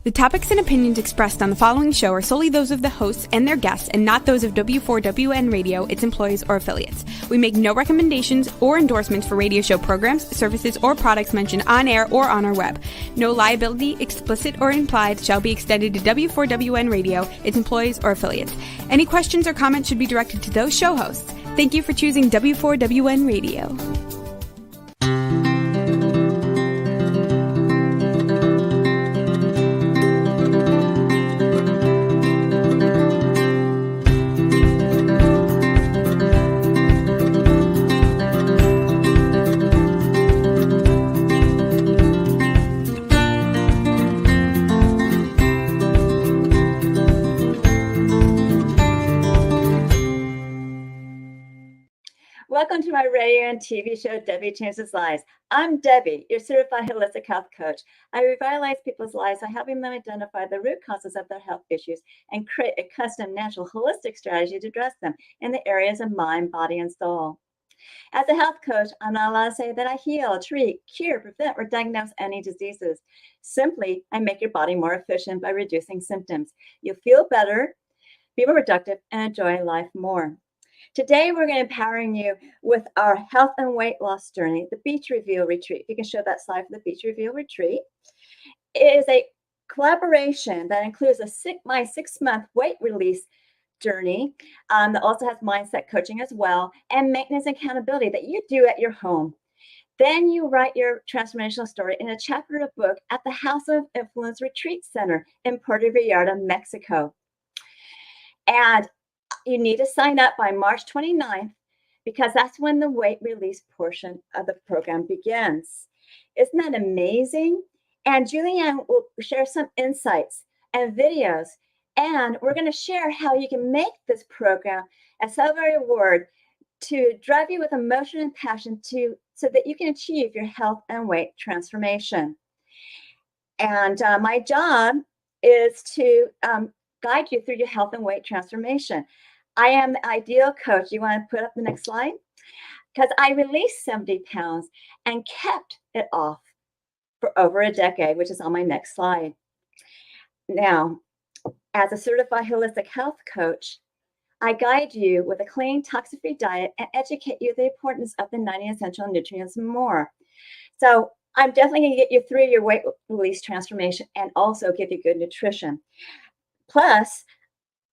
The topics and opinions expressed on the following show are solely those of the hosts and their guests and not those of W4WN Radio, its employees, or affiliates. We make no recommendations or endorsements for radio show programs, services, or products mentioned on air or on our web. No liability, explicit or implied, shall be extended to W4WN Radio, its employees, or affiliates. Any questions or comments should be directed to those show hosts. Thank you for choosing W4WN Radio. Welcome to my radio and TV show, Debi Changes Lives. I'm Debi, your certified holistic health coach. I revitalize people's lives by helping them identify the root causes of their health issues and create a custom, natural, holistic strategy to address them in the areas of mind, body, and soul. As a health coach, I'm not allowed to say that I heal, treat, cure, prevent, or diagnose any diseases. Simply, I make your body more efficient by reducing symptoms. You'll feel better, be more productive, and enjoy life more. Today, we're going to empowering you with our health and weight loss journey, the Beach Reveal Retreat. If you can show that slide for the Beach Reveal Retreat. It is a collaboration that includes my 6-month weight release journey that also has mindset coaching as well, and maintenance and accountability that you do at your home. Then you write your transformational story in a chapter of a book at the House of Influence Retreat Center in Puerto Vallarta, Mexico. And you need to sign up by March 29th because that's when the weight release portion of the program begins. Isn't that amazing? And Julie Ann will share some insights and videos, and we're going to share how you can make this program a celebratory award to drive you with emotion and passion so that you can achieve your health and weight transformation. And my job is to guide you through your health and weight transformation. I am the ideal coach. You want to put up the next slide? Because I released 70 pounds and kept it off for over a decade, which is on my next slide. Now, as a certified holistic health coach, I guide you with a clean, toxic-free diet and educate you the importance of the 90 essential nutrients and more. So I'm definitely going to get you through your weight release transformation and also give you good nutrition. Plus,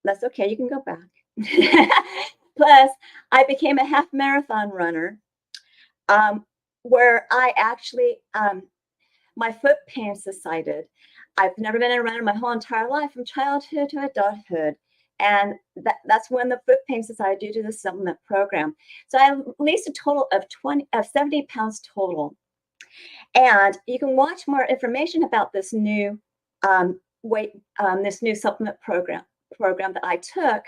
that's okay, you can go back. Plus, I became a half marathon runner where I actually, my foot pain subsided. I've never been a runner my whole entire life from childhood to adulthood. And that's when the foot pain subsided due to the supplement program. So I released a total of 70 pounds total. And you can watch more information about this new this new supplement program that I took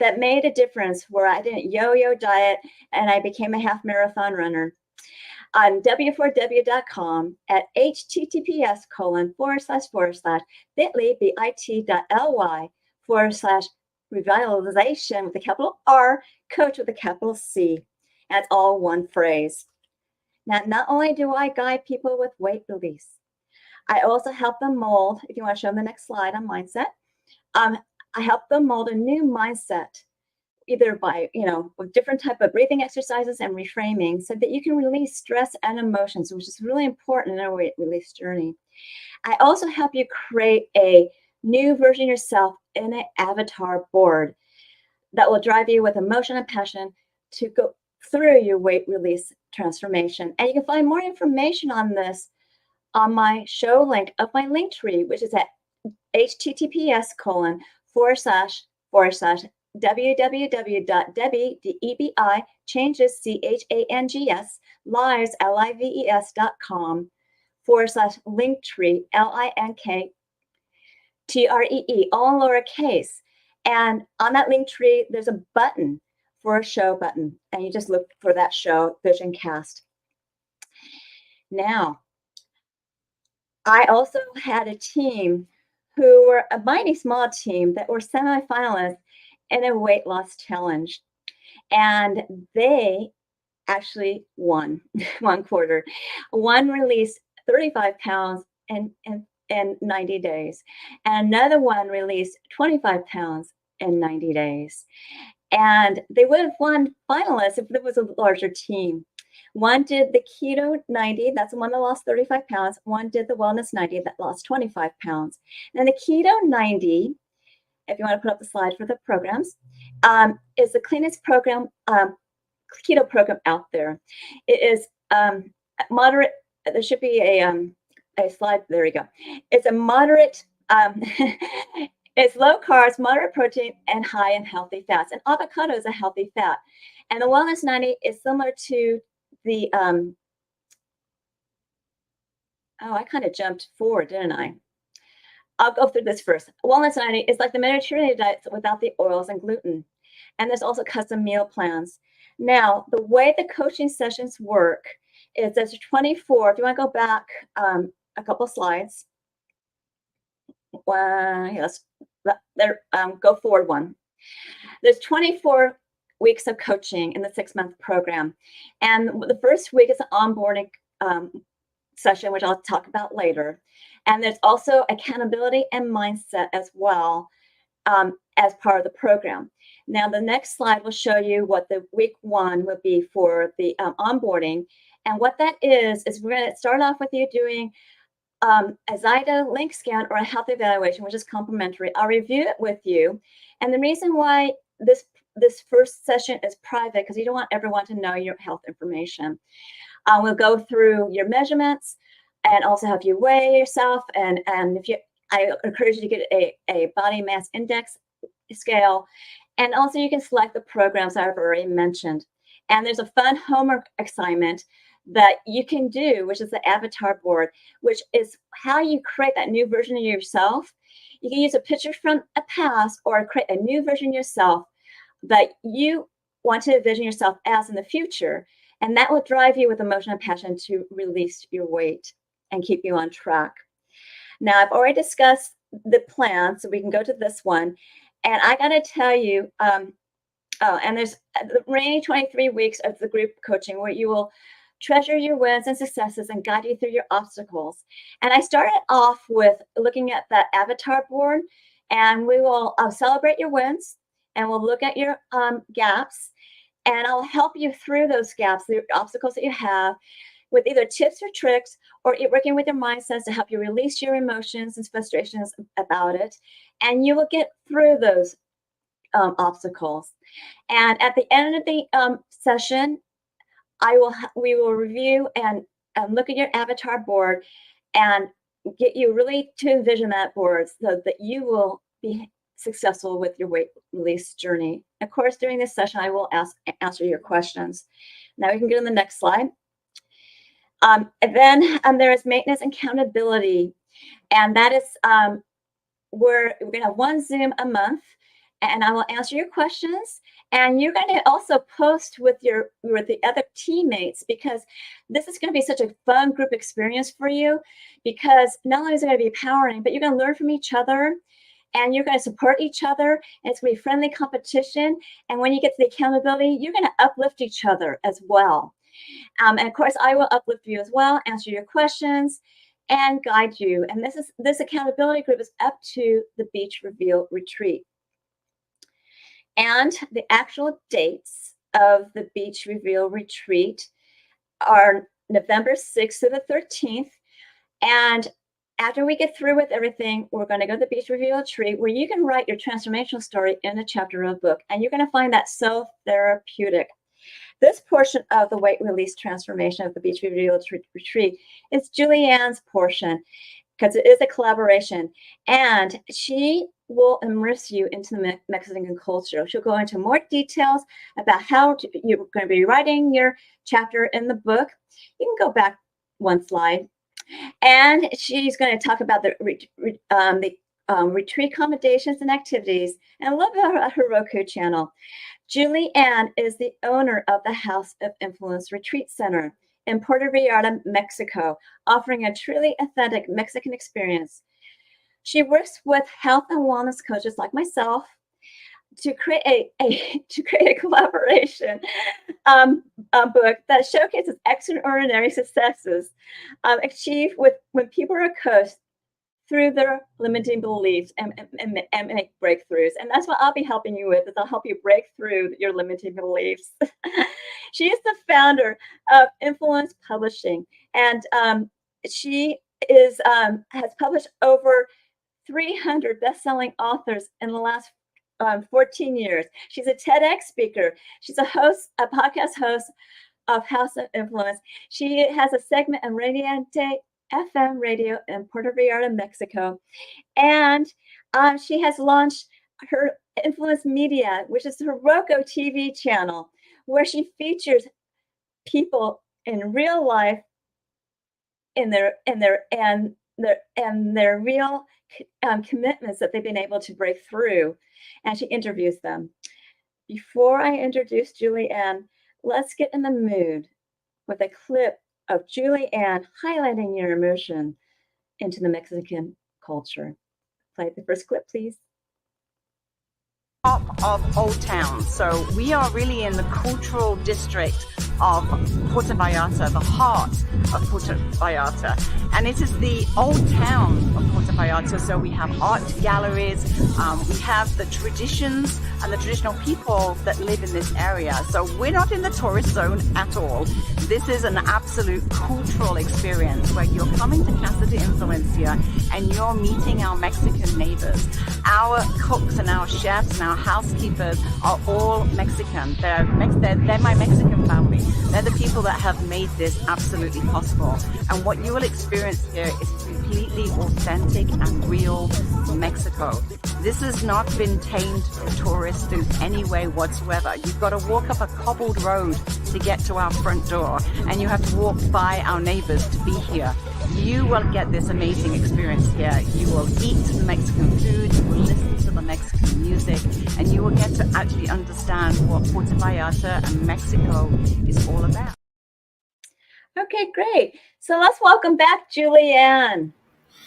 that made a difference where I didn't yo-yo diet and I became a half marathon runner on w4w.com at https://bit.ly/revitalization with a capital R, coach with a capital C. And it's all one phrase. Now, not only do I guide people with weight release, I also help them mold, if you want to show them the next slide on mindset, I help them mold a new mindset, either by, with different type of breathing exercises and reframing so that you can release stress and emotions, which is really important in our weight release journey. I also help you create a new version of yourself in an avatar board that will drive you with emotion and passion to go through your weight release transformation. And you can find more information on this on my show link of my link tree, which is at https://www.debi changes lives lives.com/linktree linkttree all in lowercase. And on that link tree, there's a button for a show button, and you just look for that show, Vision Cast. Now, I also had a team who were a mighty small team that were semifinalists in a weight loss challenge. And they actually won one quarter. One released 35 pounds in in 90 days. And another one released 25 pounds in 90 days. And they would have won finalists if there was a larger team. One did the Keto 90, that's the one that lost 35 pounds. One did the Wellness 90 that lost 25 pounds. And the Keto 90, if you want to put up the slide for the programs, is the cleanest program, keto program out there. It is moderate. There should be a slide. There you go. It's a moderate. It's low carbs, moderate protein, and high in healthy fats. And avocado is a healthy fat. And the Wellness 90 is similar to the. I kind of jumped forward, didn't I? I'll go through this first. Wellness 90 is like the Mediterranean diet without the oils and gluten. And there's also custom meal plans. Now, the way the coaching sessions work is there's 24. If you want to go back a couple slides. Yes, there. Go forward one. There's 24 weeks of coaching in the 6-month program. And the first week is an onboarding session, which I'll talk about later. And there's also accountability and mindset as well as part of the program. Now, the next slide will show you what the week 1 would be for the onboarding. And what that is we're going to start off with you doing a Zyda link scan or a health evaluation, which is complimentary. I'll review it with you. And the reason why this first session is private, because you don't want everyone to know your health information. We'll go through your measurements and also help you weigh yourself. And I encourage you to get a body mass index scale. And also you can select the programs I've already mentioned. And there's a fun homework assignment that you can do, which is the avatar board, which is how you create that new version of yourself. You can use a picture from a past or create a new version of yourself that you want to envision yourself as in the future. And that will drive you with emotion and passion to release your weight and keep you on track. Now, I've already discussed the plan, so we can go to this one. And I got to tell you, and there's the remaining 23 weeks of the group coaching where you will treasure your wins and successes and guide you through your obstacles. And I started off with looking at that avatar board, and we will celebrate your wins, and we'll look at your gaps, and I'll help you through those gaps, the obstacles that you have, with either tips or tricks, or working with your mindsets to help you release your emotions and frustrations about it. And you will get through those obstacles. And at the end of the session, we will review and look at your avatar board and get you really to envision that board so that you will be successful with your weight release journey. Of course, during this session, I will answer your questions. Now we can go to the next slide. And then there is maintenance and accountability. And that is where we're going to have one Zoom a month. And I will answer your questions. And you're going to also post with the other teammates, because this is going to be such a fun group experience for you, because not only is it going to be empowering, but you're going to learn from each other and you're going to support each other. And it's going to be friendly competition. And when you get to the accountability, you're going to uplift each other as well. And of course, I will uplift you as well, answer your questions, and guide you. And this accountability group is up to the Beach Reveal Retreat. And the actual dates of the Beach Reveal Retreat are November 6th to the 13th. And after we get through with everything, we're going to go to the Beach Reveal Retreat, where you can write your transformational story in a chapter of a book. And you're going to find that so therapeutic. This portion of the weight release transformation of the Beach Reveal Retreat is Julie Ann's portion, because it is a collaboration. And she will immerse you into the Mexican culture. She'll go into more details about how you're going to be writing your chapter in the book. You can go back one slide. And she's going to talk about the retreat accommodations and activities, and a little bit about her Roku channel. Julie Ann is the owner of the House of Influence Retreat Center in Puerto Vallarta, Mexico, offering a truly authentic Mexican experience. She works with health and wellness coaches like myself to create a collaboration book that showcases extraordinary successes achieved when people are coached through their limiting beliefs and make breakthroughs. And that's what I'll be helping you with, is I'll help you break through your limiting beliefs. She is the founder of Influence Publishing, and she has published over 300 best-selling authors in the last 14 years. She's a TEDx speaker. She's a podcast host of House of Influence. She has a segment on Radiante FM radio in Puerto Vallarta, Mexico. And she has launched her Influence Media, which is her Roku TV channel, where she features people in real life in their real commitments that they've been able to break through, and she interviews them. Before I introduce Julie Ann, let's get in the mood with a clip of Julie Ann highlighting your immersion into the Mexican culture. Play the first clip, please. Top of Old Town. So we are really in the cultural district of Puerto Vallarta, the heart of Puerto Vallarta. And it is the old town of Puerto Vallarta. So we have art galleries, we have the traditions and the traditional people that live in this area. So we're not in the tourist zone at all. This is an absolute cultural experience where you're coming to Casa de Influencia and you're meeting our Mexican neighbors. Our cooks and our chefs and our housekeepers are all Mexican. They're my Mexican family. They're the people that have made this absolutely possible. And what you will experience here is completely authentic and real Mexico. This has not been tamed for tourists in any way whatsoever. You've got to walk up a cobbled road to get to our front door, and you have to walk by our neighbors to be here. You will get this amazing experience here. You will eat the Mexican food, you will listen to the Mexican music, and you will get to actually understand what Puerto Vallarta and Mexico is all about. Okay, great. So let's welcome back Julie Ann.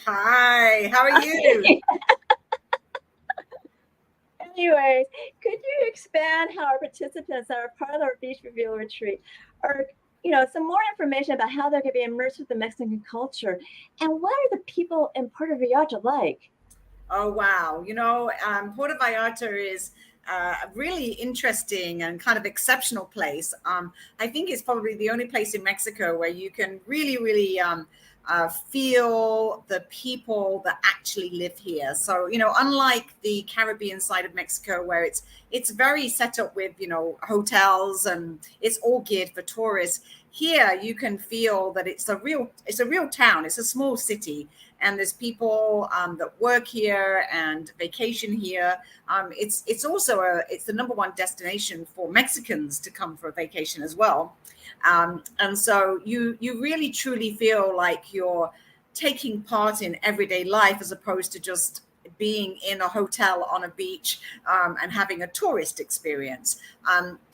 Hi, how are you? Anyways, could you expand how our participants that are part of our beach reveal retreat are, some more information about how they're going to be immersed with the Mexican culture, and what are the people in Puerto Vallarta like? Oh, wow. Puerto Vallarta is a really interesting and kind of exceptional place. I think it's probably the only place in Mexico where you can really, really feel the people that actually live here. So, unlike the Caribbean side of Mexico, where it's very set up with, hotels and it's all geared for tourists, here you can feel that it's a real town. It's a small city, and there's people that work here and vacation here. It's also it's the number one destination for Mexicans to come for a vacation as well. And so you really truly feel like you're taking part in everyday life, as opposed to just being in a hotel on a beach and having a tourist experience.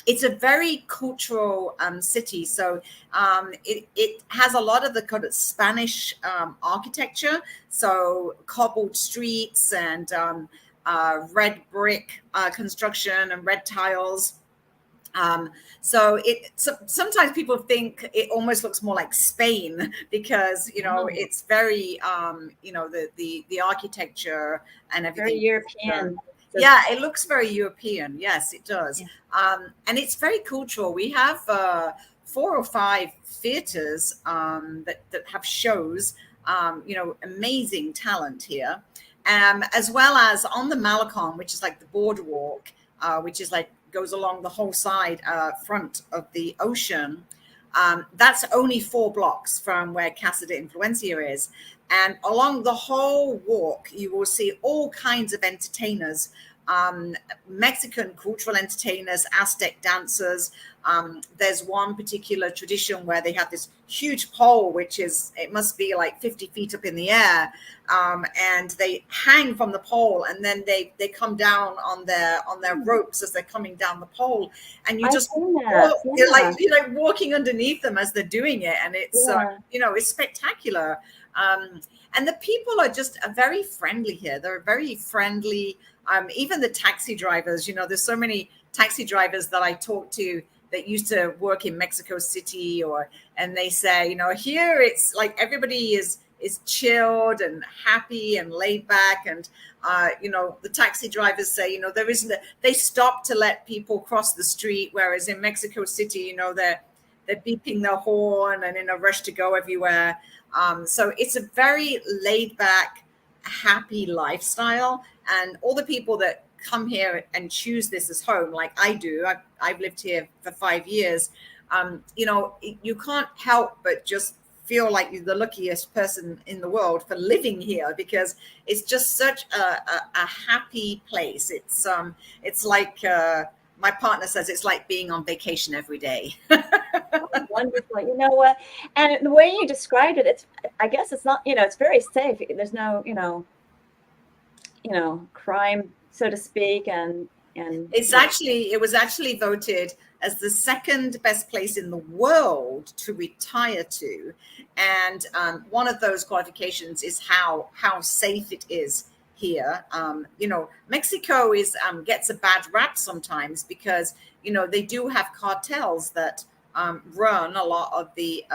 It's a very cultural city. So it has a lot of the kind of Spanish architecture. So cobbled streets and red brick construction and red tiles. So sometimes people think it almost looks more like Spain because, it's very, the architecture and everything. Very European. Yeah, it looks very European. Yes, it does. Yeah. And it's very cultural. We have 4 or 5 theaters that have shows, amazing talent here. As well as on the Malecon, which is like the boardwalk, which is like goes along the whole side front of the ocean. That's only 4 blocks from where Casa de Influencia is. And along the whole walk, you will see all kinds of entertainers, Mexican cultural entertainers, Aztec dancers. There's one particular tradition where they have this huge pole, it must be like 50 feet up in the air. And they hang from the pole, and then they come down on their ropes as they're coming down the pole. And you just you're like walking underneath them as they're doing it. And it's, it's spectacular. And the people are very friendly here. They're very friendly. Even the taxi drivers, there's so many taxi drivers that I talk to that used to work in Mexico City, and they say, here it's like everybody is is chilled and happy and laid back. And, the taxi drivers say, they stop to let people cross the street. Whereas in Mexico City, they're beeping their horn and in a rush to go everywhere. So it's a very laid back, happy lifestyle. And all the people that come here and choose this as home, like I do, I've lived here for 5 years. You can't help but just feel like you're the luckiest person in the world for living here, because it's just such a happy place. It's like my partner says, it's like being on vacation every day. Wonderful. You know what? And the way you described it, I guess it's not, it's very safe. There's no, crime, so to speak. And it was actually voted as the second best place in the world to retire to. And one of those qualifications is how safe it is here. Mexico gets a bad rap sometimes because, they do have cartels that run a lot of the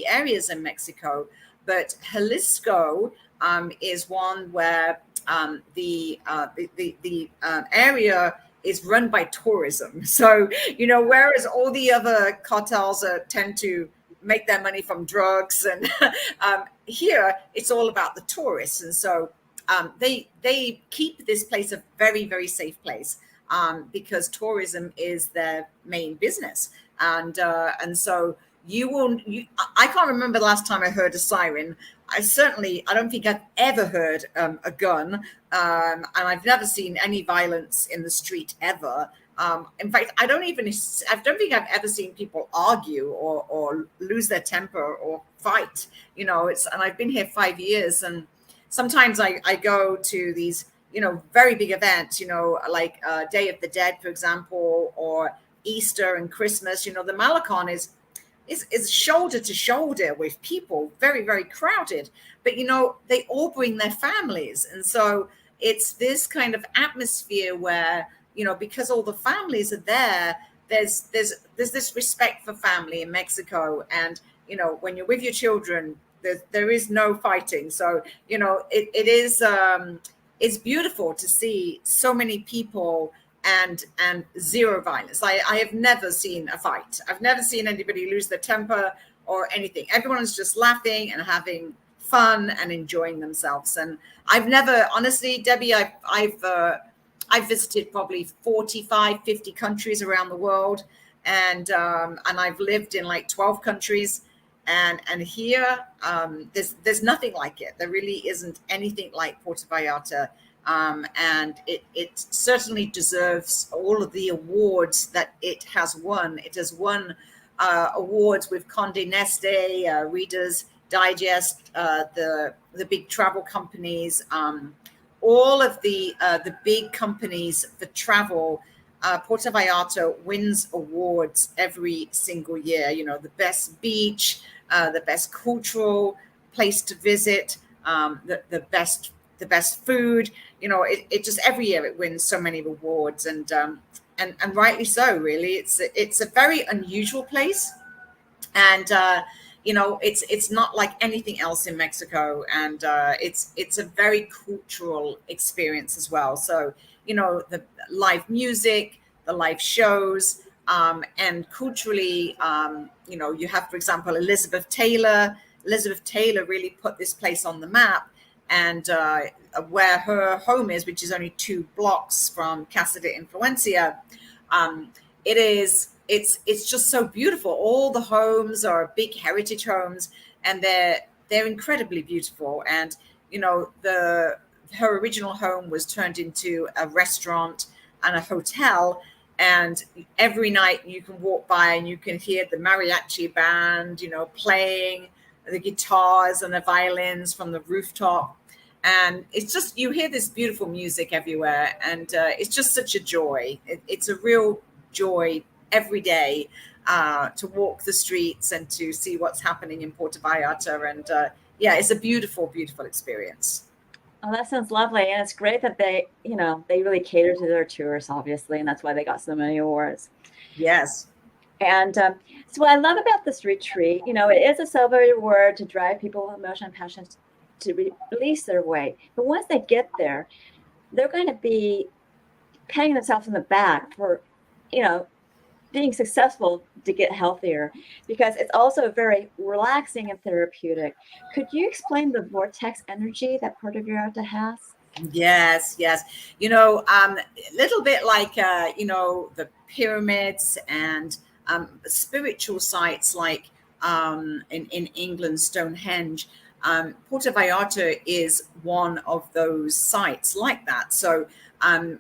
areas in Mexico. But Jalisco is one where the area is run by tourism. So, whereas all the other cartels tend to make their money from drugs, and here it's all about the tourists. And so they keep this place a very, very safe place because tourism is their main business. And so I can't remember the last time I heard a siren. I don't think I've ever heard a gun, and I've never seen any violence in the street ever. In fact, I don't think I've ever seen people argue or lose their temper or fight. And I've been here 5 years, and sometimes I go to these, very big events, like Day of the Dead, for example, or Easter and Christmas. The Malecon is shoulder to shoulder with people, very, very crowded, but they all bring their families. And so it's this kind of atmosphere where, because all the families are there's this respect for family in Mexico. And, when you're with your children, there is no fighting. So, it is, it's beautiful to see so many people and zero violence. I have never seen a fight. I've never seen anybody lose their temper or anything. Everyone is just laughing and having fun and enjoying themselves. And I've never, honestly, Debbie, I've visited probably 45, 50 countries around the world. And I've lived in like 12 countries. And here, there's nothing like it. There really isn't anything like Puerto Vallarta. And it certainly deserves all of the awards that it has won. It has won awards with Condé Nast, Reader's Digest, the big travel companies, all of the big companies for travel. Puerto Vallarta wins awards every single year. The best beach, the best cultural place to visit, the best food. It just every year it wins so many awards, and rightly so. Really, it's a very unusual place, and it's not like anything else in Mexico, and it's a very cultural experience as well. So the live music, the live shows, and culturally, you have, for example, Elizabeth Taylor. Elizabeth Taylor really put this place on the map. And where her home is, which is only 2 blocks from Casa de Influencia, it's just so beautiful. All the homes are big heritage homes, and they're incredibly beautiful. And her original home was turned into a restaurant and a hotel. And every night you can walk by and you can hear the mariachi band, playing the guitars and the violins from the rooftop. And it's just, you hear this beautiful music everywhere. And it's just such a joy. It's a real joy every day to walk the streets and to see what's happening in Puerto Vallarta. And it's a beautiful, beautiful experience. Oh, that sounds lovely. And it's great that they really cater to their tourists, obviously. And that's why they got so many awards. Yes. And so what I love about this retreat, it is a celebrated word to drive people with emotion and to release their weight. But once they get there, they're going to be patting themselves on the back for, being successful to get healthier, because it's also very relaxing and therapeutic. Could you explain the vortex energy that Puerto Vallarta has? Yes. A little bit like, the pyramids and spiritual sites like in England, Stonehenge. Puerto Vallarta is one of those sites like that. So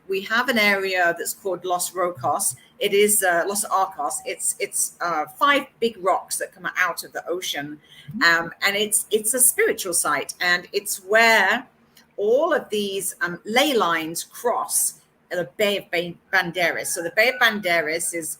we have an area that's called Los Rocos. It is Los Arcos. It's 5 big rocks that come out of the ocean, and it's a spiritual site, and it's where all of these ley lines cross the Bay of Banderas. So the Bay of Banderas is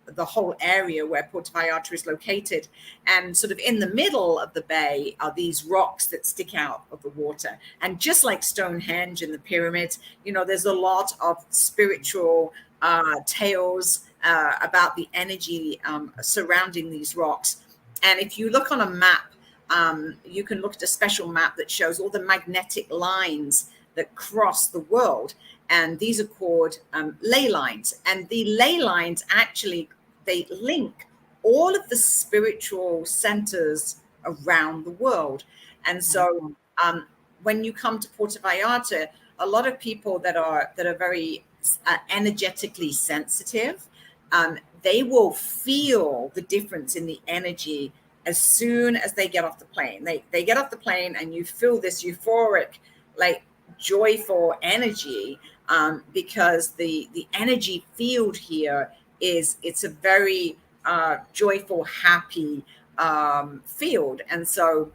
the whole area where Puerto Vallarta is located, and sort of in the middle of the bay are these rocks that stick out of the water. And just like Stonehenge and the pyramids, there's a lot of spiritual tales about the energy surrounding these rocks. And if you look on a map, you can look at a special map that shows all the magnetic lines that cross the world. And these are called ley lines. And the ley lines actually, they link all of the spiritual centers around the world. And so when you come to Puerto Vallarta, a lot of people that are very energetically sensitive, they will feel the difference in the energy as soon as they get off the plane. They get off the plane and you feel this euphoric, like joyful energy, because the energy field here it's a very joyful, happy field. And so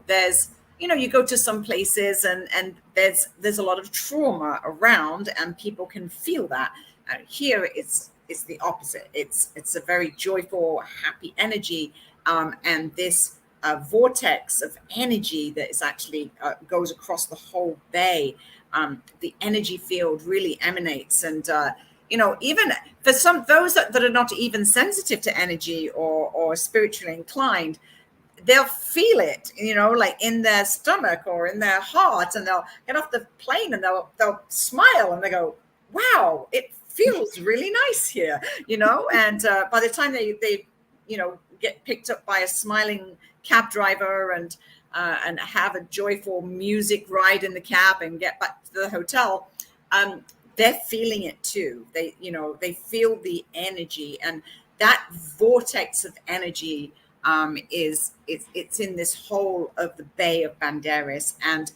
there's you go to some places and there's a lot of trauma around, and people can feel that. Here it's the opposite. It's a very joyful, happy energy, and this vortex of energy that is actually goes across the whole bay. The energy field really emanates, and even for those that are not even sensitive to energy or spiritually inclined, they'll feel it, like in their stomach or in their heart, and they'll get off the plane and they'll smile and they go, wow, it feels really nice here, and by the time they get picked up by a smiling cab driver and have a joyful music ride in the cab and get back to the hotel, they're feeling it too. They feel the energy, and that vortex of energy it's in this whole of the Bay of Banderas. And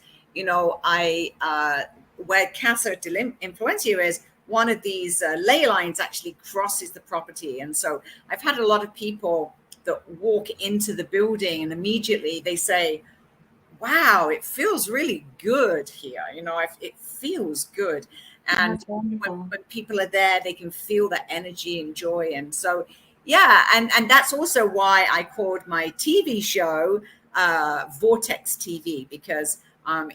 where Casa de la Influencia is, one of these ley lines actually crosses the property. And so I've had a lot of people that walk into the building and immediately they say, wow, it feels really good here. It feels good. And when people are there, they can feel that energy and joy. And so, yeah, and that's also why I called my TV show Vortex TV, because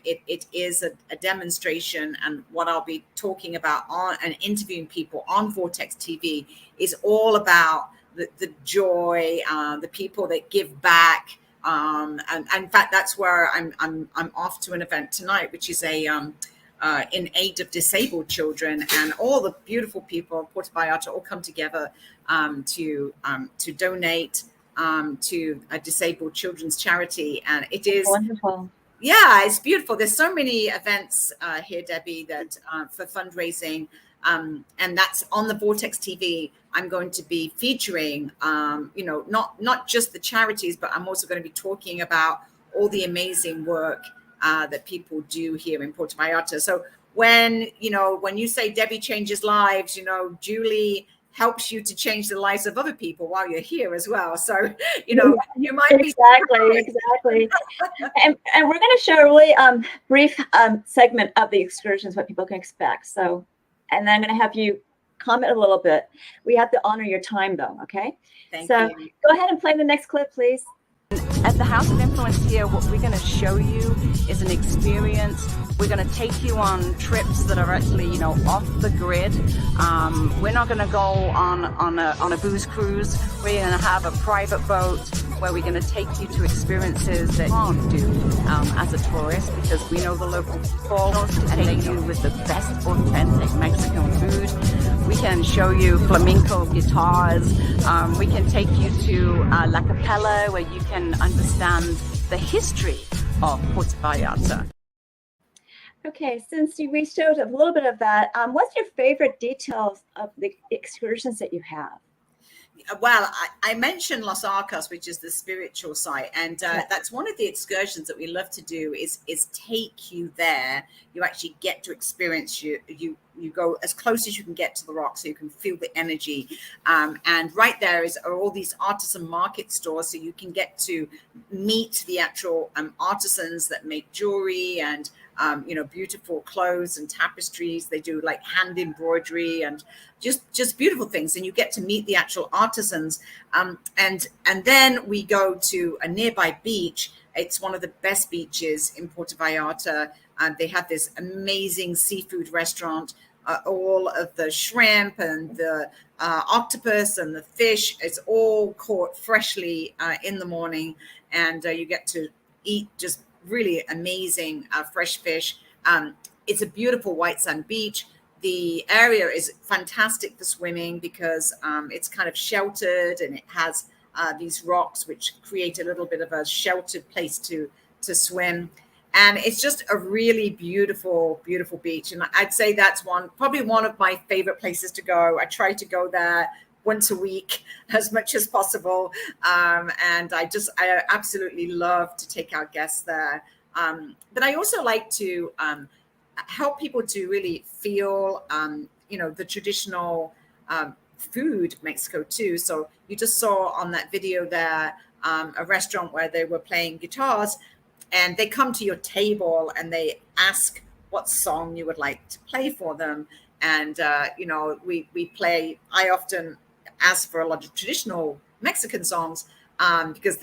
it is a demonstration, and what I'll be talking about on and interviewing people on Vortex TV is all about the joy, the people that give back, and in fact that's where I'm off to an event tonight, which is in aid of disabled children, and all the beautiful people of Puerto Vallarta all come together to donate to a disabled children's charity, and it is wonderful. Yeah, it's beautiful. There's so many events here, Debbie, that for fundraising, and that's on the Vortex TV. I'm going to be featuring, not just the charities, but I'm also going to be talking about all the amazing work that people do here in Puerto Vallarta. So when you say Debi Changes Lives, Julie helps you to change the lives of other people while you're here as well. So, you might be exactly. and we're going to show a really brief segment of the excursions, what people can expect. So, and then I'm going to have you comment a little bit. We have to honor your time though. Okay. Thank you. Go ahead and play the next clip, please. At the House of Influence here, what we're going to show you is an experience. We're going to take you on trips that are actually, you know, off the grid. We're not going to go on a booze cruise. We're going to have a private boat where we're going to take you to experiences that you can't do as a tourist, because we know the local people, and take you with the best authentic Mexican food. We can show you flamenco guitars. We can take you to La Capella, where you can understand the history of Puerto Vallarta. Okay, since we showed a little bit of that, what's your favorite details of the excursions that you have? Well, I mentioned Los Arcos, which is the spiritual site, and that's one of the excursions that we love to do. Is take you there. You actually get to experience you go as close as you can get to the rock, so you can feel the energy. And right there are all these artisan market stores, so you can get to meet the actual artisans that make jewelry and beautiful clothes and tapestries. They do like hand embroidery and just beautiful things, and you get to meet the actual artisans. And then we go to a nearby beach. It's one of the best beaches in Puerto Vallarta, and they have this amazing seafood restaurant. All of the shrimp and the octopus and the fish, it's all caught freshly in the morning, and you get to eat just really amazing fresh fish. It's a beautiful white sand beach. The area is fantastic for swimming because it's kind of sheltered, and it has these rocks which create a little bit of a sheltered place to swim. And it's just a really beautiful, beautiful beach. And I'd say that's probably one of my favorite places to go. I try to go there once a week as much as possible. And I absolutely love to take our guests there. But I also like to help people to really feel, the traditional food of Mexico too. So you just saw on that video there, a restaurant where they were playing guitars, and they come to your table and they ask what song you would like to play for them. And, we play, I often ask for a lot of traditional Mexican songs because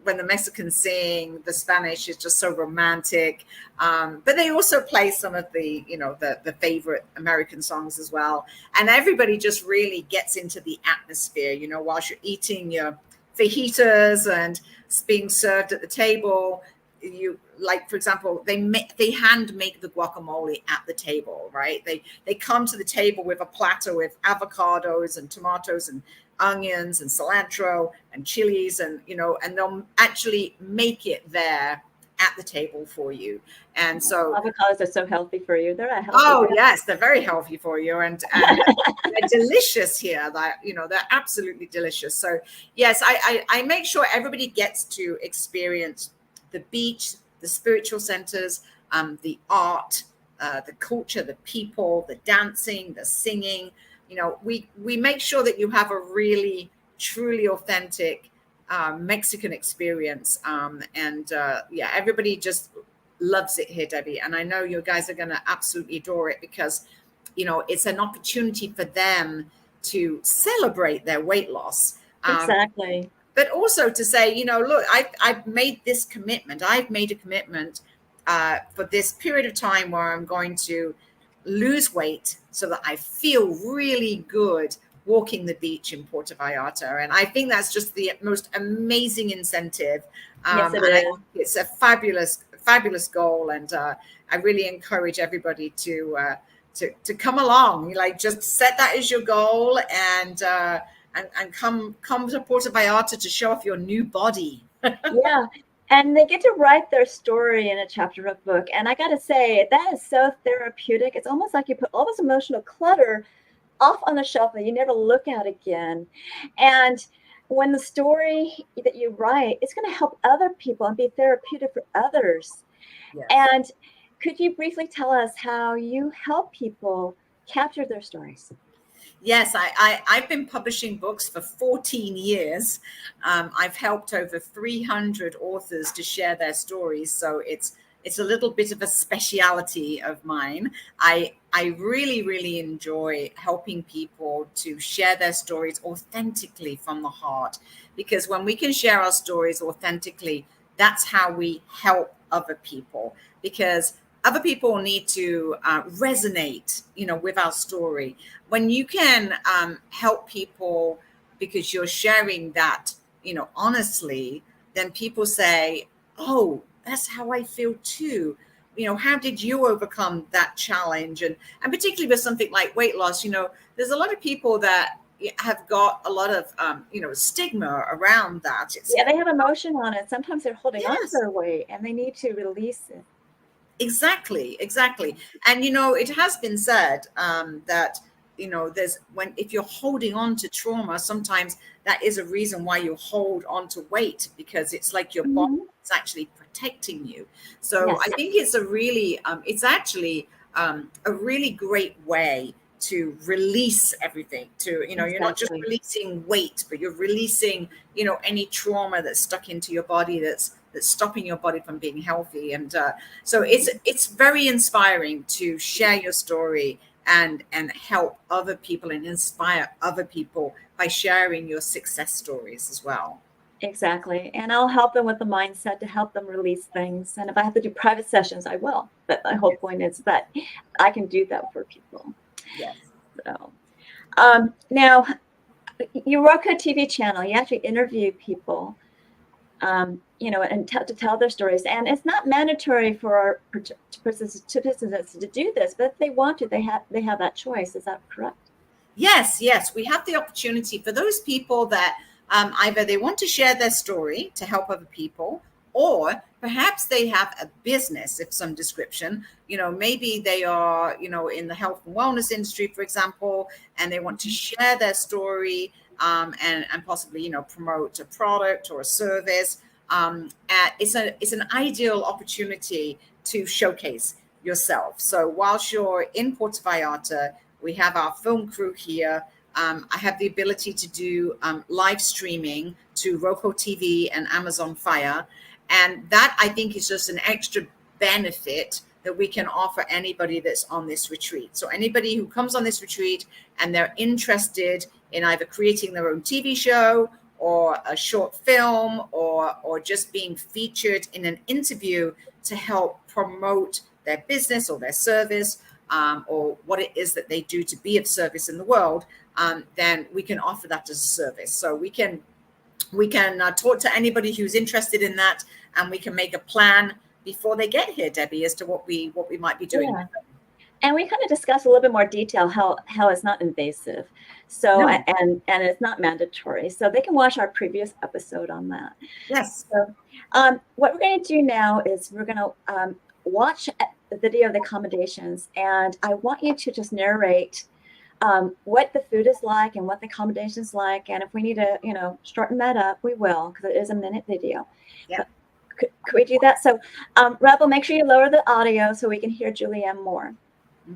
when the Mexicans sing, the Spanish is just so romantic. But they also play some of the favorite American songs as well. And everybody just really gets into the atmosphere, whilst you're eating your fajitas and it's being served at the table. For example, they hand make the guacamole at the table, right? They come to the table with a platter with avocados and tomatoes and onions and cilantro and chilies, and they'll actually make it there at the table for you. And so avocados are so healthy for you. They're not healthy. Oh yes, they're very healthy for you, and they're delicious here. They're absolutely delicious. So yes, I make sure everybody gets to experience the beach, the spiritual centers, the art, the culture, the people, the dancing, the singing. We make sure that you have a really, truly authentic Mexican experience. Everybody just loves it here, Debbie. And I know you guys are going to absolutely adore it because, it's an opportunity for them to celebrate their weight loss. Exactly. But also to say, look, I've made this commitment. I've made a commitment for this period of time where I'm going to lose weight so that I feel really good walking the beach in Puerto Vallarta. And I think that's just the most amazing incentive. Yes, it is. It's a fabulous, fabulous goal. And I really encourage everybody to come along. Just set that as your goal and come to Puerto Vallarta to show off your new body. Yeah. And they get to write their story in a chapter of a book. And I got to say, that is so therapeutic. It's almost like you put all this emotional clutter off on the shelf that you never look at again. And when the story that you write, it's going to help other people and be therapeutic for others. Yes. And could you briefly tell us how you help people capture their stories? Yes, I've been publishing books for 14 years. I've helped over 300 authors to share their stories. So it's a little bit of a speciality of mine. I really, really enjoy helping people to share their stories authentically from the heart, because when we can share our stories authentically, that's how we help other people, because other people need to resonate, with our story. When you can help people because you're sharing that, honestly, then people say, oh, that's how I feel too. How did you overcome that challenge? And particularly with something like weight loss, there's a lot of people that have got a lot of, stigma around that. Yeah, they have emotion on it. Sometimes they're holding on to Yes. their weight and they need to release it. Exactly. And, it has been said that, if you're holding on to trauma, sometimes that is a reason why you hold on to weight, because it's like your body is actually protecting you. So Yes. I think it's it's actually a really great way to release everything, to, you're not just Exactly. releasing weight, but you're releasing, any trauma that's stuck into your body that's stopping your body from being healthy. And so it's very inspiring to share your story and help other people and inspire other people by sharing your success stories as well. Exactly. And I'll help them with the mindset to help them release things. And if I have to do private sessions, I will. But my whole point is that I can do that for people. Yes. So now, you work a TV channel. You actually interview people, and to tell their stories. And it's not mandatory for our participants to do this, but if they want to, they have that choice. Is that correct? Yes, we have the opportunity for those people that either they want to share their story to help other people, or perhaps they have a business of some description. Maybe they are, in the health and wellness industry, for example, and they want to share their story and possibly, promote a product or a service. It's an ideal opportunity to showcase yourself. So whilst you're in Puerto Vallarta, we have our film crew here. I have the ability to do live streaming to Roku TV and Amazon Fire. And that, I think, is just an extra benefit that we can offer anybody that's on this retreat. So anybody who comes on this retreat and they're interested in either creating their own TV show or a short film or just being featured in an interview to help promote their business or their service, or what it is that they do to be of service in the world, then we can offer that as a service. So we can talk to anybody who's interested in that, and we can make a plan before they get here, Debbie, as to what we might be doing. Yeah. And we kind of discuss a little bit more detail how it's not invasive, so No. and it's not mandatory. So they can watch our previous episode on that. Yes. So what we're going to do now is we're going to watch the video of the accommodations, and I want you to just narrate what the food is like and what the accommodations like, and if we need to shorten that up, we will, because it is a minute video. Yeah. Could we do that? So Rebel, make sure you lower the audio so we can hear Julie Ann more.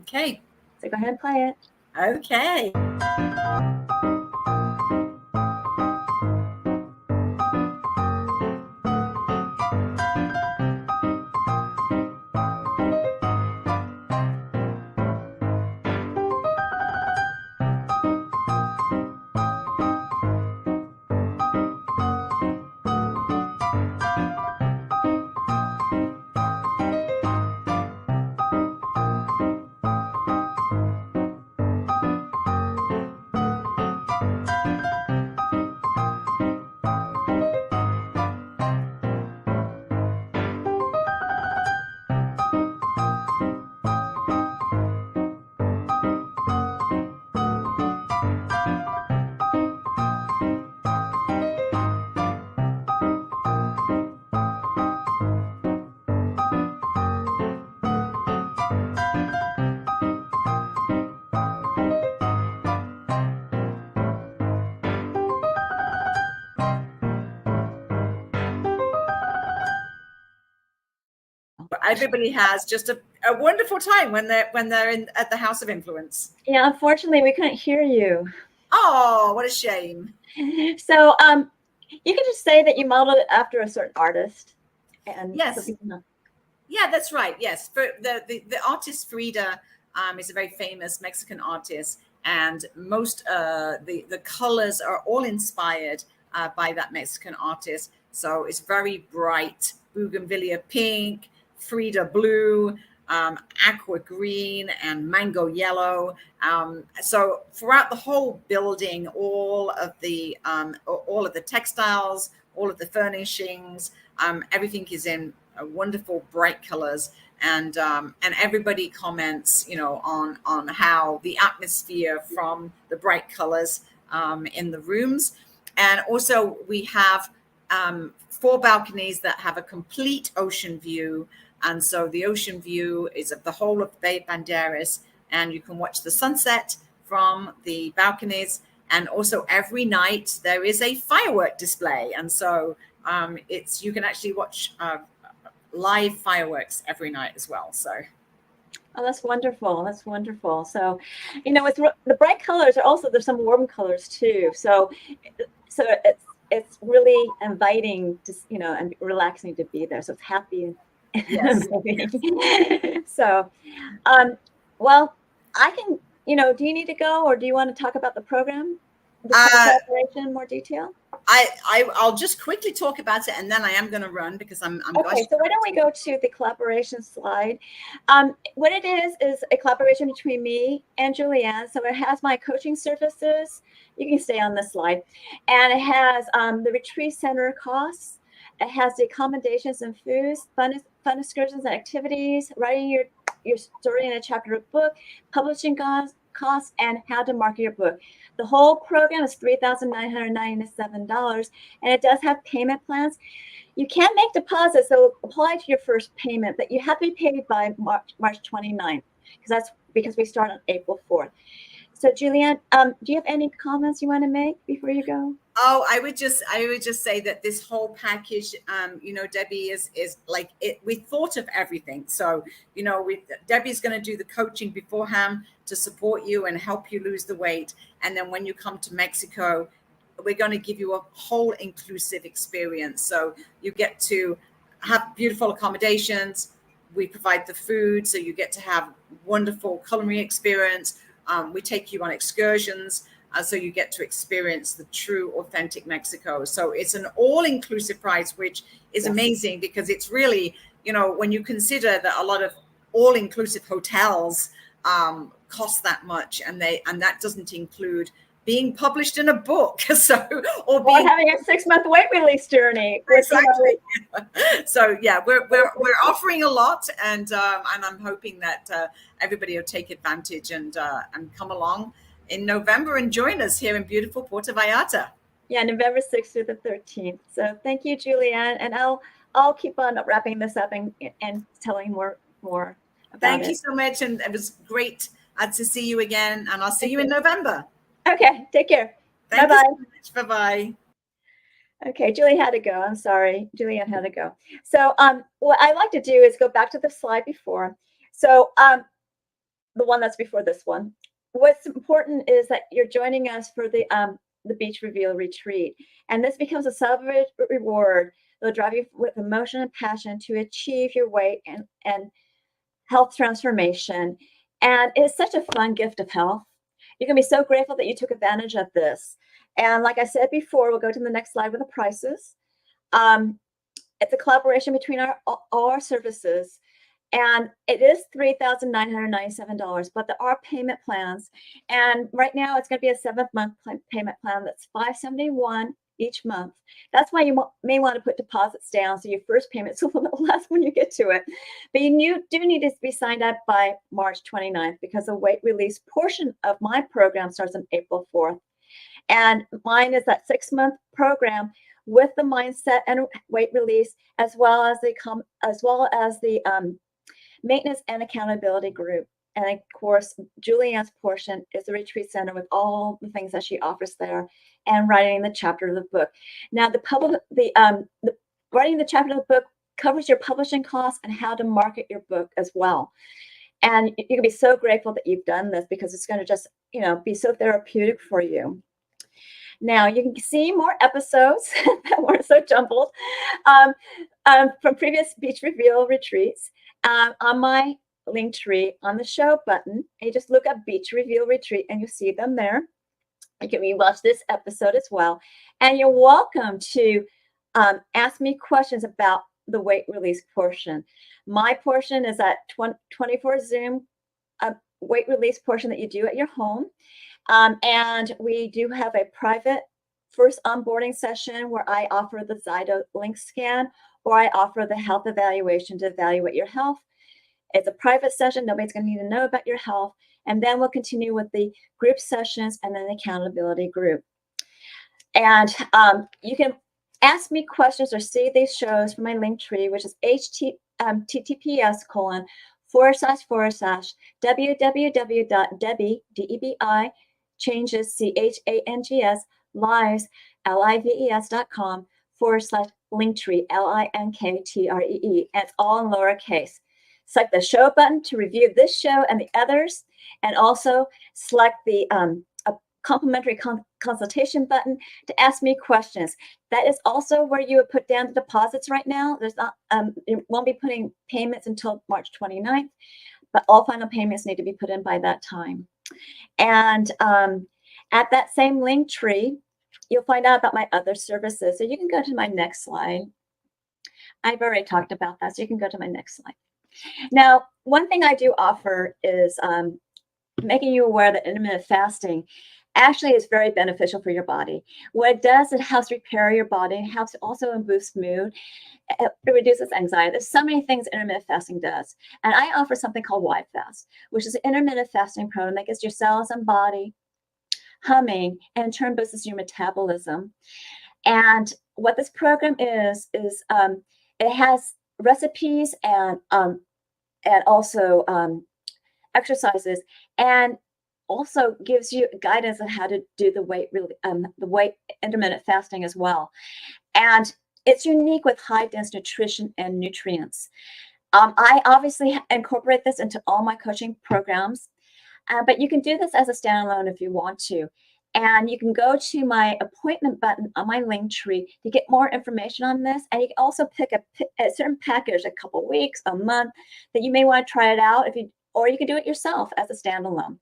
Okay. So go ahead and play it. Okay. Everybody has just a wonderful time when they're at the House of Influence. Yeah, unfortunately, we couldn't hear you. Oh, what a shame. So you can just say that you modeled it after a certain artist. And Yes. so people know. Yeah, that's right. Yes. For the artist Frida is a very famous Mexican artist, and most the colors are all inspired by that Mexican artist. So it's very bright, bougainvillea pink, Frida blue, aqua green, and mango yellow. So throughout the whole building, all of the textiles, all of the furnishings, everything is in wonderful bright colors. And everybody comments, on how the atmosphere from the bright colors in the rooms. And also we have 4 balconies that have a complete ocean view. And so the ocean view is of the whole of Bay Banderas, and you can watch the sunset from the balconies. And also every night there is a firework display. And so you can actually watch live fireworks every night as well. So. Oh, that's wonderful. That's wonderful. So, with the bright colors there's some warm colors too. So it's really inviting to, and relaxing to be there. So it's happy. Yes. So, well, I can, do you need to go, or do you want to talk about the program, the collaboration in more detail? I'll just quickly talk about it, and then I am going to run because I'm okay. So why don't we go to the collaboration slide? What it is a collaboration between me and Julie Ann. So it has my coaching services. You can stay on this slide, and it has the retreat center costs. It has the accommodations and foods, fun excursions and activities, writing your story in a chapter of book, publishing costs, and how to market your book. The whole program is $3,997, and it does have payment plans. You can't make deposits, so apply to your first payment, but you have to be paid by March 29th, because we start on April 4th. So, Julie Ann, do you have any comments you want to make before you go? Oh, I would just say that this whole package, Debi is like it. We thought of everything. So, Debi's going to do the coaching beforehand to support you and help you lose the weight. And then when you come to Mexico, we're going to give you a whole inclusive experience. So you get to have beautiful accommodations. We provide the food, so you get to have wonderful culinary experience. We take you on excursions. So you get to experience the true, authentic Mexico. So it's an all-inclusive price, which is amazing, because it's really, when you consider that a lot of all-inclusive hotels cost that much, and that doesn't include being published in a book, or having a 6-month weight release journey. Exactly. So yeah, we're offering a lot, and I'm hoping that everybody will take advantage and come along in November and join us here in beautiful Puerto Vallarta. Yeah, November 6th through the 13th. So thank you, Julie Ann, and I'll keep on wrapping this up and telling more about Thank you so much, and it was great to see you again, and I'll see you in November. Okay, take care. Thank you so much. Bye-bye. Okay, Julie had to go. I'm sorry. Julie Ann had to go. So what I like to do is go back to the slide before. So the one that's before this one. What's important is that you're joining us for the Beach Reveal Retreat. And this becomes a celebrated reward. It'll drive you with emotion and passion to achieve your weight and health transformation. And it's such a fun gift of health. You're going to be so grateful that you took advantage of this. And like I said before, we'll go to the next slide with the prices. It's a collaboration between all our services. And it is $3,997, but there are payment plans. And right now it's going to be a 7-month payment plan that's $571 each month. That's why you may want to put deposits down, so your first payment's a little less when you get to it. But you do need to be signed up by March 29th, because the weight release portion of my program starts on April 4th. And mine is that 6-month program with the mindset and weight release, as well as the maintenance and accountability group. And of course, Julie Ann's portion is the retreat center with all the things that she offers there, and writing the chapter of the book. Now, writing the chapter of the book covers your publishing costs and how to market your book as well. And you can be so grateful that you've done this, because it's going to just, be so therapeutic for you. Now, you can see more episodes that weren't so jumbled from previous Beach Reveal retreats on my link tree on the show button. And you just look up Beach Reveal Retreat and you'll see them there. You can rewatch this episode as well. And you're welcome to ask me questions about the weight release portion. My portion is that 24 Zoom weight release portion that you do at your home. And we do have a private first onboarding session where I offer the Zyto link scan, or I offer the health evaluation to evaluate your health. It's a private session. Nobody's going to need to know about your health. And then we'll continue with the group sessions and then the accountability group. And you can ask me questions or see these shows from my link tree, which is https://www.debi, DEBI, changes, CHANGS, lives, lives.com/linktree, LINKTREE. And it's all in lowercase. Select the show button to review this show and the others, and also select the complimentary consultation button to ask me questions. That is also where you would put down the deposits right now. There's not, you won't be putting payments until March 29th, but all final payments need to be put in by that time. And at that same link tree, you'll find out about my other services. So you can go to my next slide. I've already talked about that, so you can go to my next slide. Now, one thing I do offer is making you aware that intermittent fasting actually is very beneficial for your body. What it does, it helps repair your body. It helps also boost mood. It reduces anxiety. There's so many things intermittent fasting does. And I offer something called Y-Fast, which is an intermittent fasting program that gets your cells and body humming and in turn boosts your metabolism. And what this program is it has recipes and also exercises, and also gives you guidance on how to do the weight intermittent fasting as well. And it's unique with high dense nutrition and nutrients. I obviously incorporate this into all my coaching programs, but you can do this as a standalone if you want to. And you can go to my appointment button on my link tree to get more information on this. And you can also pick a certain package, a couple weeks, a month, that you may want to try it out, or you can do it yourself as a standalone.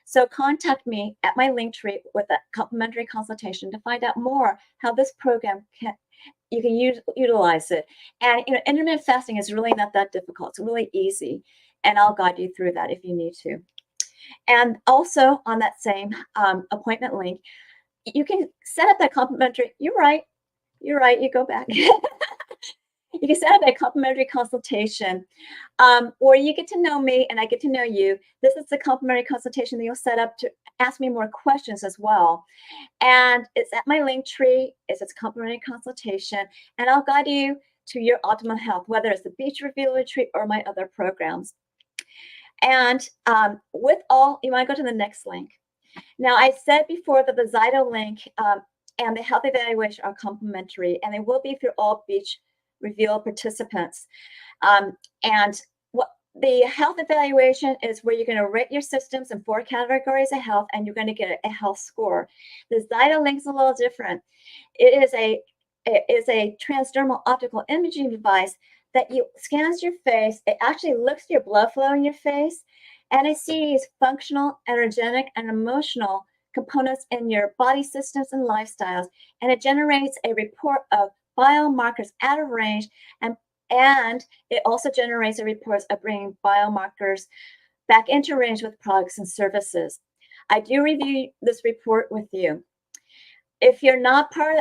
So contact me at my link tree with a complimentary consultation to find out more how this program you can utilize it. And intermittent fasting is really not that difficult. It's really easy, and I'll guide you through that if you need to. And also on that same appointment link, you can set up that complimentary. You're right. You go back. You can set up a complimentary consultation, or you get to know me and I get to know you. This is the complimentary consultation that you'll set up to ask me more questions as well. And it's at my link tree. It's a complimentary consultation, and I'll guide you to your optimal health, whether it's the Beach Reveal Retreat or my other programs. And with all, you want to go to the next link. Now, I said before that the Zyto link and the health evaluation are complimentary, and they will be for all Beach Reveal participants. And what the health evaluation is where you're going to rate your systems in 4 categories of health, and you're going to get a health score. The Zyto link is a little different. It is a transdermal optical imaging device that scans your face. It actually looks at your blood flow in your face, and it sees functional, energetic, and emotional components in your body systems and lifestyles, and it generates a report of biomarkers out of range, and it also generates a report of bringing biomarkers back into range with products and services. I do review this report with you. If you're not part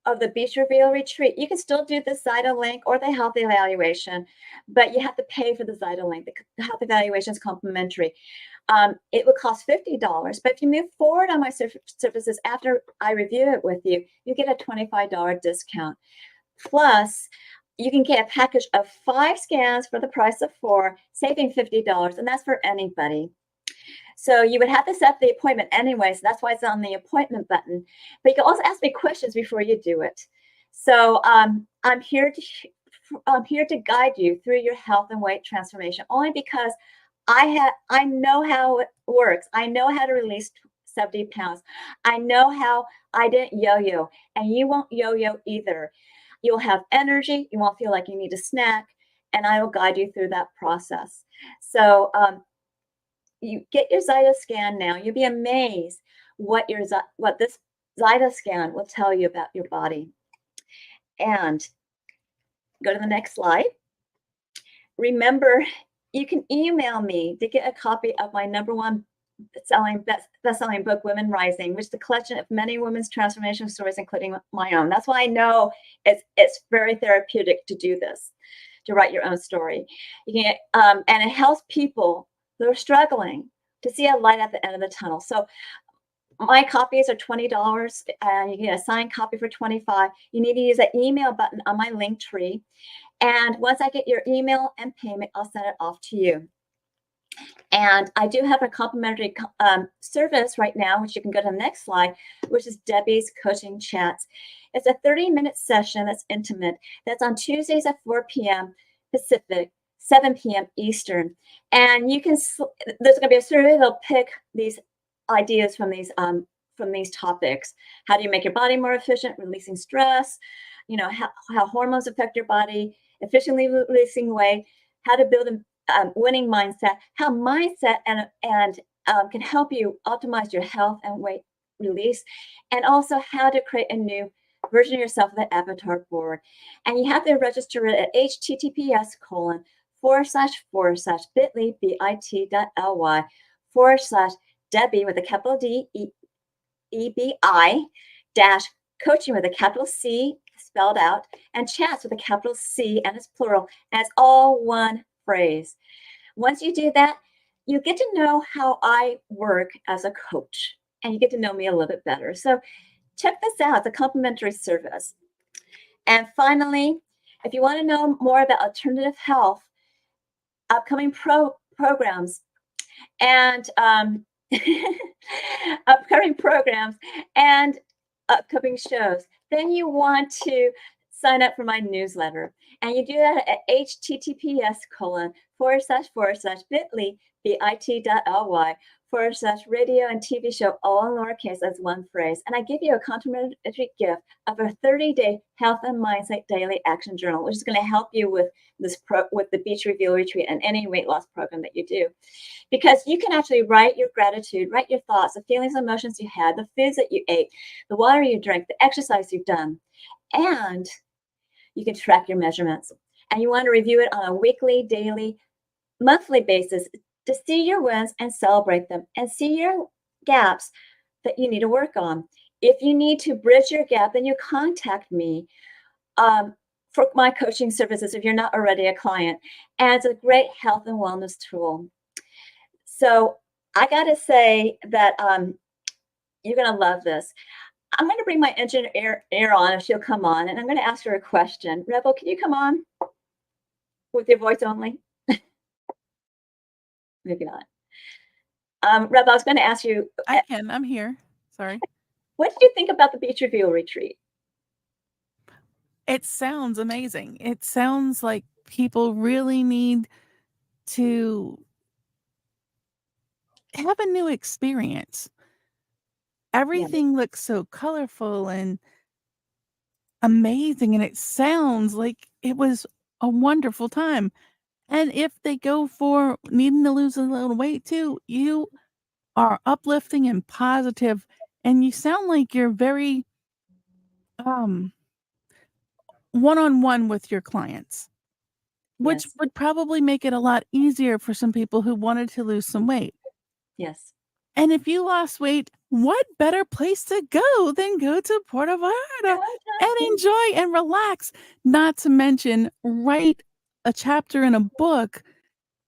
of the Beach Reveal Retreat, you can still do the Zyto link or the health evaluation, but you have to pay for the Zyto link. The health evaluation is complimentary. It would cost $50, but if you move forward on my services after I review it with you, you get a $25 discount. Plus, you can get a package of 5 scans for the price of 4, saving $50, and that's for anybody. So you would have to set the appointment anyway, so that's why it's on the appointment button. But you can also ask me questions before you do it. So I'm here to guide you through your health and weight transformation, only because I know how it works. I know how to release 70 pounds. I know how I didn't yo-yo, and you won't yo-yo either. You'll have energy. You won't feel like you need a snack, and I will guide you through that process. So you get your Zyto scan now. You'll be amazed what this Zyto scan will tell you about your body. And go to the next slide. Remember, you can email me to get a copy of my #1 best-selling book, Women Rising, which is a collection of many women's transformation stories, including my own. That's why I know it's very therapeutic to do this, to write your own story. You can, and it helps people who are struggling to see a light at the end of the tunnel. So my copies are $20, and you get a signed copy for $25. You need to use that email button on my link tree. And once I get your email and payment, I'll send it off to you. And I do have a complimentary service right now, which you can go to the next slide, which is Debi's Coaching Chats. It's a 30-minute session that's intimate. That's on Tuesdays at 4 p.m. Pacific, 7 p.m. Eastern. And you can, there's going to be a survey that'll pick these ideas from these topics. How do you make your body more efficient, releasing stress? You know, how hormones affect your body, efficiently releasing weight, how to build a winning mindset, how mindset can help you optimize your health and weight release, and also how to create a new version of yourself with an avatar board. And you have to register it at https://bit.ly/Debi with a capital D, EBI dash coaching with a capital C spelled out, and chats with a capital C, and it's plural, and it's all one phrase. Once you do that, you get to know how I work as a coach, and you get to know me a little bit better. So check this out. It's a complimentary service. And finally, if you want to know more about alternative health, upcoming programs, and upcoming shows, then you want to sign up for my newsletter. And you do that at https://bit.ly/radio and TV show, all in lowercase as one phrase. And I give you a complimentary gift of a 30-day health and mindset daily action journal, which is going to help you with with the Beach Reveal Retreat and any weight loss program that you do. Because you can actually write your gratitude, write your thoughts, the feelings and emotions you had, the foods that you ate, the water you drank, the exercise you've done. And you can track your measurements. And you want to review it on a weekly, daily, monthly basis to see your wins and celebrate them, and see your gaps that you need to work on. If you need to bridge your gap, then you contact me for my coaching services if you're not already a client. And it's a great health and wellness tool. So I got to say that you're going to love this. I'm going to bring my engineer on, if she'll come on, and I'm going to ask her a question. Rebel, can you come on with your voice only? Maybe not. Rebel, I was going to ask you. I can. I'm here. Sorry. What did you think about the Beach Reveal Retreat? It sounds amazing. It sounds like people really need to have a new experience. Everything looks so colorful and amazing, and it sounds like it was a wonderful time. And if they go for needing to lose a little weight too, you are uplifting and positive, and you sound like you're very one-on-one with your clients, which would probably make it a lot easier for some people who wanted to lose some weight. Yes. And if you lost weight, what better place to go than go to Puerto Vallarta and enjoy and relax? Not to mention write a chapter in a book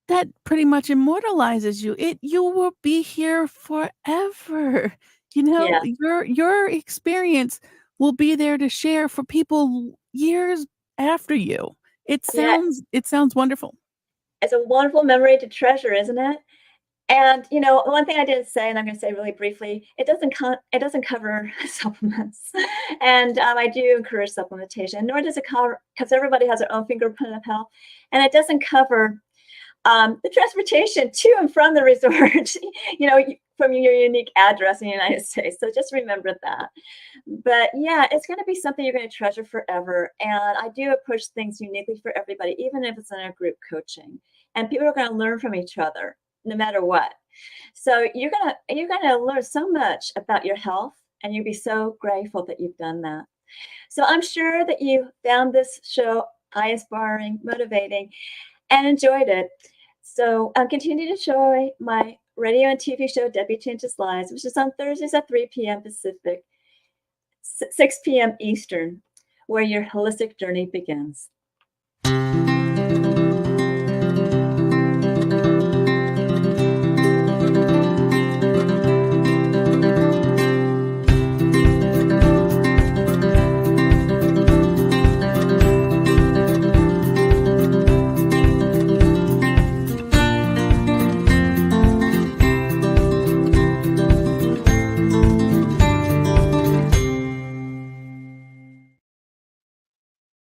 that pretty much immortalizes you. You will be here forever. You know, your experience will be there to share for people years after you. It sounds wonderful. It's a wonderful memory to treasure, isn't it? And you know, one thing I didn't say, and I'm going to say really briefly, it doesn't cover supplements, and I do encourage supplementation. Nor does it cover, because everybody has their own fingerprint of health, and it doesn't cover the transportation to and from the resort. You know, from your unique address in the United States. So just remember that. But yeah, it's going to be something you're going to treasure forever. And I do approach things uniquely for everybody, even if it's in a group coaching. And people are going to learn from each other, no matter what. So you're gonna learn so much about your health, and you'll be so grateful that you've done that. So I'm sure that you found this show eye-inspiring, motivating, and enjoyed it. So continue to enjoy my radio and TV show, Debi Changes Lives, which is on Thursdays at 3 p.m. Pacific, 6 p.m. Eastern, where your holistic journey begins.